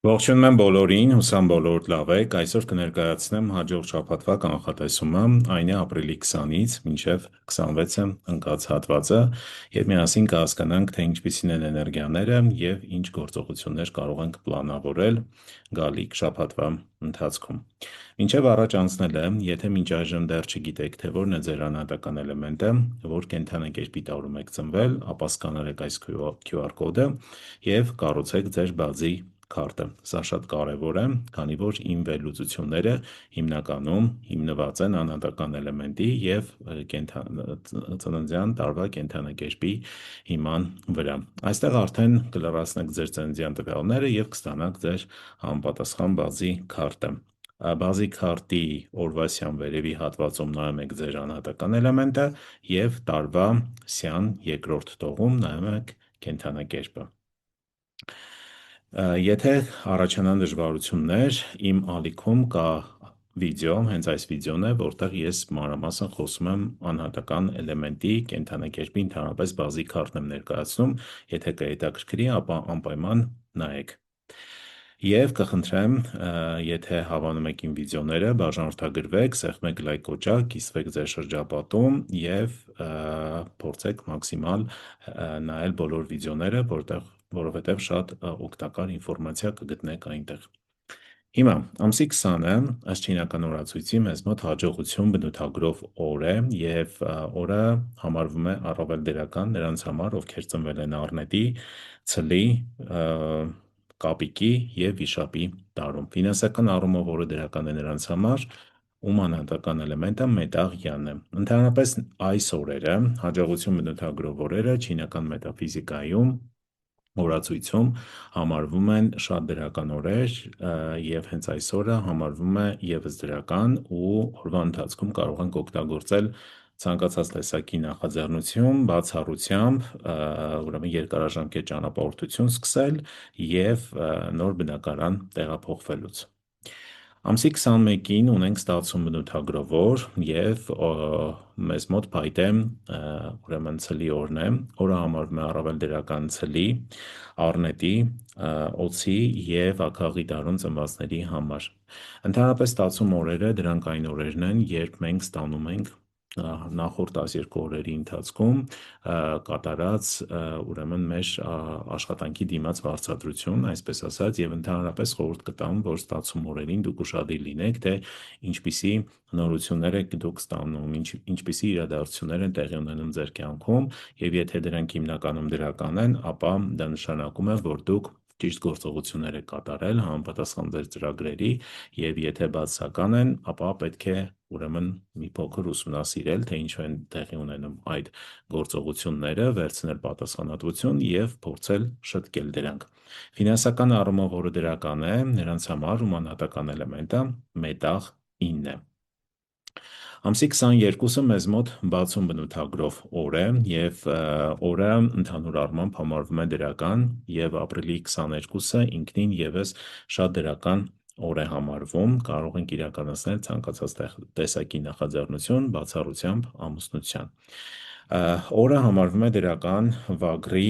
Ողջունում եմ բոլորին, հուսամ բոլորդ լավ եք։ Այսօր կներկայացնեմ հաջորդ շաբաթվա կանխատեսումը, այն է ապրիլի 20-ից մինչև 26-ը ընկած հատվածը, եւ միասին կհասկանանք, թե ինչպիսին են էներգիաները եւ ինչ գործողություններ կարող ենք պլանավորել գալիք շաբաթվա ընթացքում։ Մինչև առաջ անցնելը, եթե մինչ այժմ դեռ չգիտեք, թե որն է ձեր անհատական էլեմենտը, որ կենդանակերպի տարում եք ծնվել, ապա սկանարեք այս QR կոդը եւ կառուցեք ձեր բազի քարտը։ Սա շատ կարևոր է, քանի որ իմ վերլուծությունները հիմնականում հիմնված են անհատական էլեմենտի եւ ծննդյան տարվա կենդանակերպի հիման վրա։ Այստեղ արդեն կլրացնեք ձեր ծննդյան տվյալները եւ կստանաք ձեր համապատասխան բազի քարտը։ Բազի քարտի օրվա սյան վերևի հատվածում նայում եք ձեր անհատական էլեմենտը եւ տարվա սյան երկրորդ տողում նայում եք կենդանակերպը։ Եթե առաջանան դժվարություններ, իմ ալիքում կա վիդեո, հենց այս վիդեոն է, որտեղ ես մանրամասն խոսում եմ անհատական էլեմենտի կենդանակերպի ընդհանրապես բազի քարտն եմ ներկայացնում, եթե կհետաքրքրի, ապա անպայման նայեք։ Եվ կխնդրեմ, եթե հավանում եք իմ վիդեոները, բաժանորդագրվեք, սեղմեք լայք կոճակ, կիսվեք ձեր շրջապատում եւ փորձեք մաքսիմալ նայել բոլոր վիդեոները, որովհետև շատ օգտակար ինֆորմացիա կգտնեք այնտեղ։ Հիմա, ամսի 20-ը, ըստ չինական օրացույցի, մեզ մոտ հաջողություն բնութագրող օր է եւ օրը համարվում է առավել դերական նրանց համար, ովքեր ծնվել են առնետի, ցլի, կապիկի եւ վիշապի տարում։ Ֆինանսական առումով օրը դերական է նրանց համար, ում անհատական էլեմենտը մետաղ յան է։ Ընդհանրապես այս օրերը, հաջողություն բնութագրող օրերը չինական մետաֆիզիկայում օրացույցում համարվում են շատ դրական օրեր եւ հենց այս օրը համարվում է եւս դրական ու օրվա ընթացքում կարող ենք օգտագործել ցանկացած տեսակի նախաձեռնություն, բացառությամբ, ուրեմն երկարաժամկետ ճանապարհորդություն սկսել եւ նոր բնակարան տեղափոխվելուց։ Ամսի 21-ին ունենք ստացում բնութագրող օր եւ մեզ մոտ փայտե ուրեմն ցլի օրն է, օրը համարվում է առավել դերական ցլի, առնետի, օձի եւ աքաղի տարում ծնվածների համար։ Ընդհանրապես ստացում օրերը դրանք այն օրերն են, երբ մենք ստանում ենք նախորդ 12 օրերի ընթացքում կատարած ուրեմն մեր աշխատանքի դիմաց վարձատրություն, այսպես ասած, եւ ընդհանրապես խորհուրդ կտամ, որ ստացում օրերին դուք ուշադիր լինեք, թե ինչպիսի նորություններ եք դուք ստանում, ինչպիսի իրադարձություններ են տեղի ունենում ձեր կյանքում, եւ եթե դրանք հիմնականում դրական են, ապա դա նշանակում է, որ դուք ճիշտ գործողություններ եք կատարել համապատասխան ձեր ծրագրերի, եւ եթե բացասական են, ապա պետք է ուրեմն մի փոքր ուսումնասիրել, թե ինչու են տեղի ունենում այդ գործողությունները, վերցնել պատասխանատվություն եւ փորձել շտկել դրանք։ Ֆինանսական առումով օրը դրական է նրանց համար, ում անհատական էլեմենտը մետաղ 9 է։ Ամսի 22-ը մեզ մոտ բացում բնութագրող օր է եւ օրը ընդհանուր առմամբ համարվում է դրական եւ ապրիլի 22-ը ինքնին եւս շատ դրական օր է համարվում, կարող ենք իրականացնել ցանկացած տեսակի նախաձեռնություն բացառությամբ ամուսնության։ Օրը համարվում է դրական վագրի,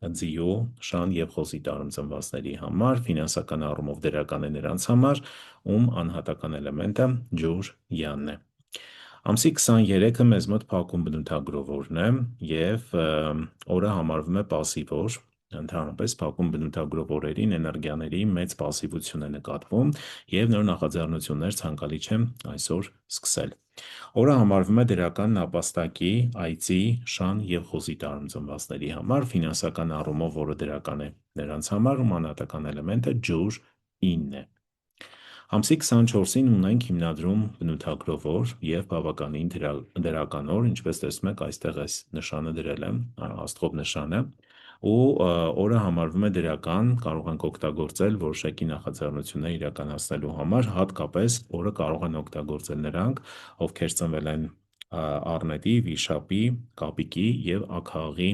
ձիու, շան եւ խոզի տարում ծնվածների համար, ֆինանսական առումով դրական է նրանց համար, ում անհատական էլեմենտը ջուր յանն է։ Ամսի 23-ը մեզ մոտ փակում բնութագրող օրն է եւ օրը համարվում է պասիվ օր, ընդհանրապես փակում բնութագրող օրերին էներգիաների մեծ պասիվություն է նկատվում եւ նոր նախաձեռնություններ ցանկալի չէ այսօր սկսել։ Օրը համարվում է դրական նապաստակի, այծի, շան եւ խոզի տարում ծնվածների համար, ֆինանսական առումով օրը դրական է նրանց համար, ում անհատական էլեմենտը ջուր 9 է։ Ամսի 24-ին ունենք հիմնադրում բնութագրող օր եւ բավականին դրական օր, ինչպես տեսնում եք, այստեղ այս նշանը դրել եմ, աստղով նշանը, ու օրը համարվում է դրական, կարող ենք օգտագործել որոշակի նախաձեռնություններ իրականացնելու համար, հատկապես օրը կարող են օգտագործել նրանք, ովքեր ծնվել են առնետի, վիշապի, կապիկի եւ աքաղի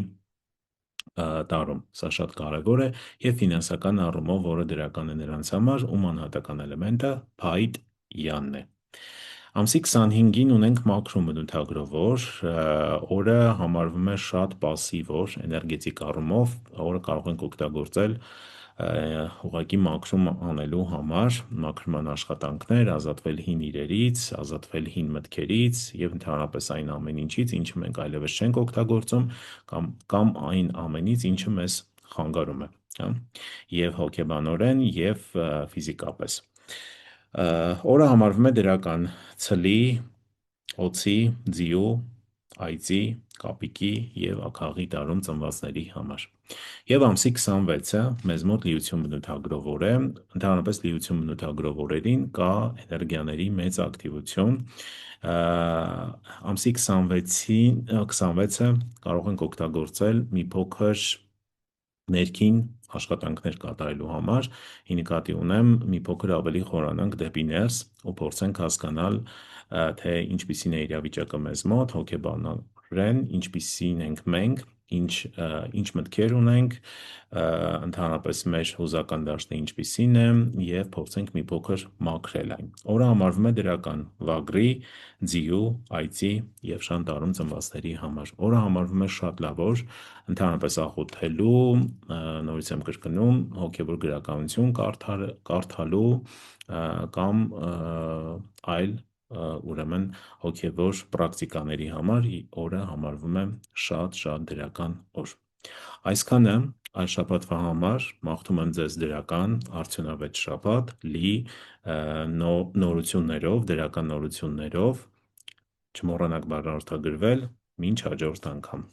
տարում։ Սա շատ կարևոր է եւ ֆինանսական առումով օրը դրական է նրանց համար, ում անհատական էլեմենտը փայտ յանն է։ Ամսի 25-ին ունենք մաքրում բնութագրող օր, օրը համարվում է շատ պասիվ օր, էներգետիկ առումով, օրը կարող ենք օգտագործել ուղղակի մաքրում անելու համար, մաքրման աշխատանքներ, ազատվել հին իրերից, ազատվել հին մտքերից եւ ընդհանրապես այն ամեն ինչից, ինչը մենք այլևս չենք օգտագործում կամ այն ամենից, ինչը մեզ խանգարում է, հա, եւ հոգեբանորեն եւ ֆիզիկապես։ Օրը համարվում է դրական ցլի, օձի, ձիու, այծի, կապիկի եւ աքաղի տարում ծնվածների համար։ Եվ ամսի 26-ը մեզ մոտ լիություն բնութագրող օր է, ընդհանրապես լիություն բնութագրող օրերին կա էներգիաների մեծ ակտիվություն։ Ամսի 26-ը կարող ենք օգտագործել մի փոքր ներքին աշխատանքներ կատարելու համար, ի նկատի ունեմ մի փոքր ավելի խորանանք դեպի ներս ու փորձենք հասկանալ, թե ինչպիսին է իրավիճակը մեզ մոտ, հոգեբանորեն, ինչպիսին ենք մենք, ինչ մտքեր ունենք, ընդհանրապես մեր հուզական դաշտը ինչպիսին է եւ փորձենք մի փոքր մաքրել այն։ Օրը համարվում է դրական վագրի, ձիու, այծի եւ շան տարում ծնվածների համար։ Օրը համարվում է շատ լավ օր, ընդհանրապես աղոթելու, նորից եմ կրկնում, հոգեվոր գրականություն կարդալու կամ այլ ուրեմն հոգևոր պրակտիկաների համար օրը համարվում է շատ դրական օր։ Այսքանը այս շաբաթվա համար, մաղթում եմ ձեզ դրական, արդյունավետ շաբաթ, լի նորություններով, դրական նորություններով, չմոռանաք բաժանորդագրվել, մինչ հաջորդ անգամ։